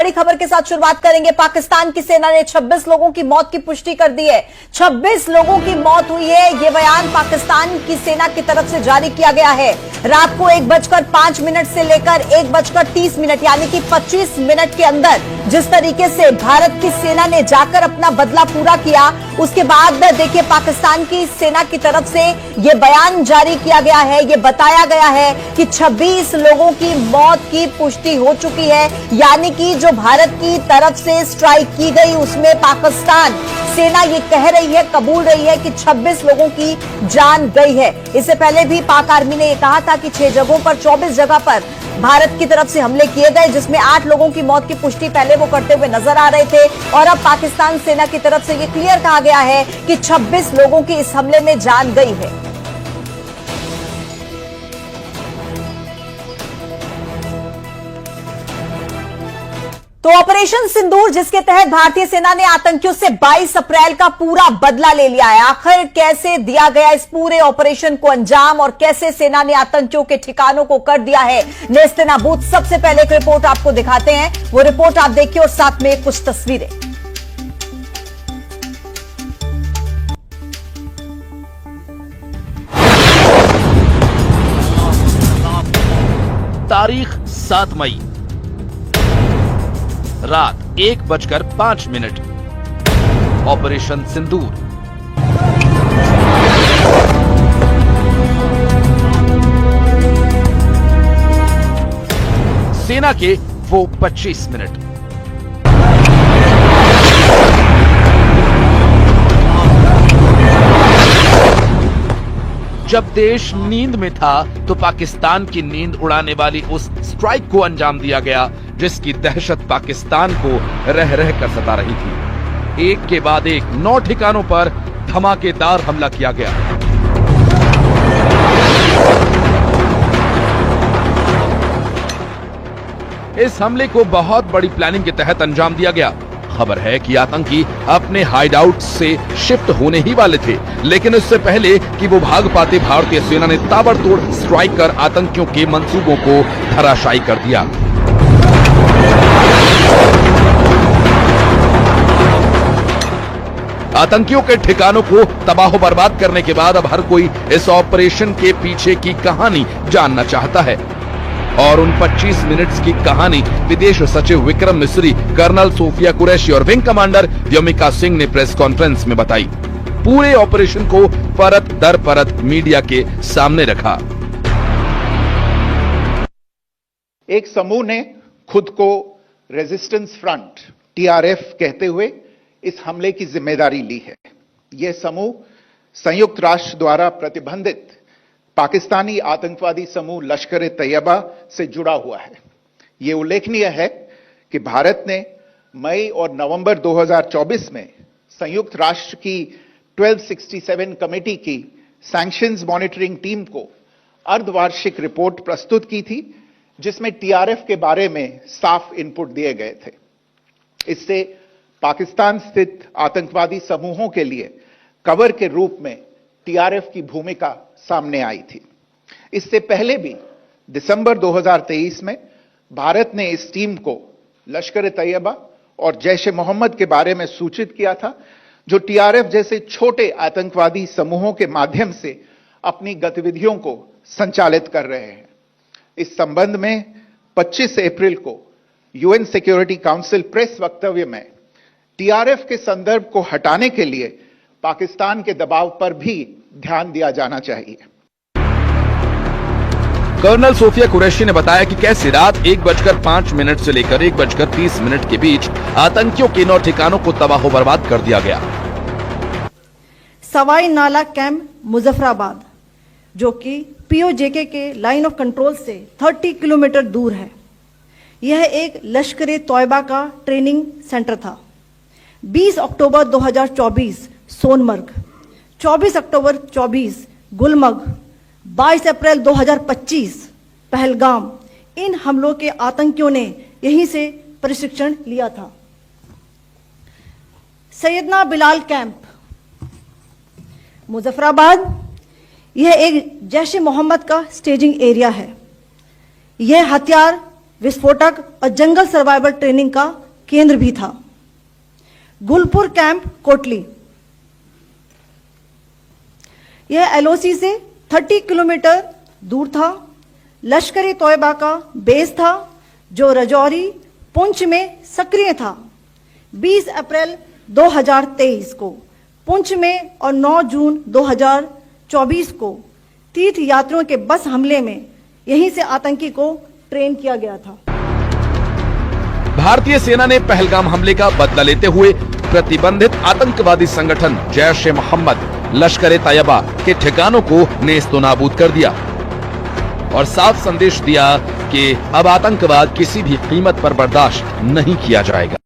बड़ी खबर के साथ शुरुआत करेंगे। पाकिस्तान की सेना ने 26 लोगों की मौत की पुष्टि कर दी है। 26 लोगों की मौत हुई है। यह बयान पाकिस्तान की सेना की तरफ से जारी किया गया है। रात को 1:05 से लेकर 1:30 यानी कि 25 मिनट के अंदर जिस तरीके से भारत की सेना ने जाकर अपना बदला पूरा किया, उसके बाद देखिए पाकिस्तान की सेना की तरफ से यह बयान जारी किया गया है। यह बताया गया है कि 26 लोगों की मौत की पुष्टि हो चुकी है, यानी कि जो भारत की तरफ से स्ट्राइक की गई उसमें पाकिस्तान सेना ये कह रही है, कबूल रही है कि 26 लोगों की जान गई है। इससे पहले भी पाक आर्मी ने यह कहा था कि 6 जगहों पर 24 जगह पर भारत की तरफ से हमले किए गए, जिसमें 8 लोगों की मौत की पुष्टि पहले वो करते हुए नजर आ रहे थे। और अब पाकिस्तान सेना की तरफ से ये क्लियर कहा गया है कि 26 लोगों की इस हमले में जान गई है। तो ऑपरेशन सिंदूर, जिसके तहत भारतीय सेना ने आतंकियों से 22 अप्रैल का पूरा बदला ले लिया है, आखिर कैसे दिया गया इस पूरे ऑपरेशन को अंजाम और कैसे सेना ने आतंकियों के ठिकानों को कर दिया है नेस्तनाबूद, सबसे पहले एक रिपोर्ट आपको दिखाते हैं। वो रिपोर्ट आप देखिए और साथ में कुछ तस्वीरें। तारीख 7 मई, रात 1:05। ऑपरेशन सिंदूर। सेना के वो 25 मिनट। जब देश नींद में था तो पाकिस्तान की नींद उड़ाने वाली उस स्ट्राइक को अंजाम दिया गया, जिसकी दहशत पाकिस्तान को रह रह कर सता रही थी। एक के बाद एक 9 ठिकानों पर धमाकेदार हमला किया गया। इस हमले को बहुत बड़ी प्लानिंग के तहत अंजाम दिया गया। खबर है कि आतंकी अपने हाइडआउट से शिफ्ट होने ही वाले थे, लेकिन इससे पहले कि वो भाग पाते, भारतीय सेना ने ताबड़तोड़ स्ट्राइक कर आतंकियों के मंसूबों को धराशायी कर दिया। आतंकियों के ठिकानों को तबाह बर्बाद करने के बाद अब हर कोई इस ऑपरेशन के पीछे की कहानी जानना चाहता है। और उन 25 मिनट्स की कहानी विदेश सचिव विक्रम मिस्री, कर्नल सोफिया कुरैशी और विंग कमांडर व्योमिका सिंह ने प्रेस कॉन्फ्रेंस में बताई। पूरे ऑपरेशन को परत दर परत मीडिया के सामने रखा। एक समूह ने खुद को रेजिस्टेंस फ्रंट TRF कहते हुए इस हमले की जिम्मेदारी ली है। यह समूह संयुक्त राष्ट्र द्वारा प्रतिबंधित पाकिस्तानी आतंकवादी समूह लश्कर-ए-तैयबा से जुड़ा हुआ है। यह उल्लेखनीय है कि भारत ने मई और नवंबर 2024 में संयुक्त राष्ट्र की 1267 कमेटी की सैंक्शंस मॉनिटरिंग टीम को अर्धवार्षिक रिपोर्ट प्रस्तुत की थी, जिसमें TRF के बारे में साफ इनपुट दिए गए थे। इससे पाकिस्तान स्थित आतंकवादी समूहों के लिए कवर के रूप में TRF की भूमिका सामने आई थी। इससे पहले भी दिसंबर 2023 में भारत ने इस टीम को लश्कर-ए-तैयबा और जैश-ए-मोहम्मद के बारे में सूचित किया था, जो TRF जैसे छोटे आतंकवादी समूहों के माध्यम से अपनी गतिविधियों को संचालित कर रहे हैं। इस संबंध में 25 अप्रैल को UN सिक्योरिटी काउंसिल प्रेस वक्तव्य में TRF के संदर्भ को हटाने के लिए पाकिस्तान के दबाव पर भी ध्यान दिया जाना चाहिए। कर्नल सोफिया कुरैशी ने बताया कि कैसे रात 1:05 से लेकर 1:30 के बीच आतंकियों के 9 ठिकानों को तबाह बर्बाद कर दिया गया। सवाई नाला कैंप मुजफ्फराबाद, जो कि POJK के लाइन ऑफ कंट्रोल से 30 किलोमीटर दूर है, यह एक लश्कर-ए-तैयबा का ट्रेनिंग सेंटर था। 20 अक्टूबर 2024 सोनमर्ग, 24 अक्टूबर 24 गुलमर्ग, 22 अप्रैल 2025 पहलगाम, इन हमलों के आतंकियों ने यहीं से प्रशिक्षण लिया था। सैयदना बिलाल कैंप मुजफ्फराबाद, यह एक जैश-ए-मोहम्मद का स्टेजिंग एरिया है। यह हथियार विस्फोटक और जंगल सर्वाइवल ट्रेनिंग का केंद्र भी था। गुलपुर कैंप कोटली, यह एलओसी से 30 किलोमीटर दूर था। लश्कर-ए तोयबा का बेस था जो रजौरी पुंछ में सक्रिय था। 20 अप्रैल 2023 को पुंछ में और 9 जून 2024 को तीर्थ यात्रियों के बस हमले में यहीं से आतंकी को ट्रेन किया गया था। भारतीय सेना ने पहलगाम हमले का बदला लेते हुए प्रतिबंधित आतंकवादी संगठन जैश ए मोहम्मद लश्कर-ए-तैयबा के ठिकानों को नेस्तनाबूद कर दिया और साफ संदेश दिया कि अब आतंकवाद किसी भी कीमत पर बर्दाश्त नहीं किया जाएगा।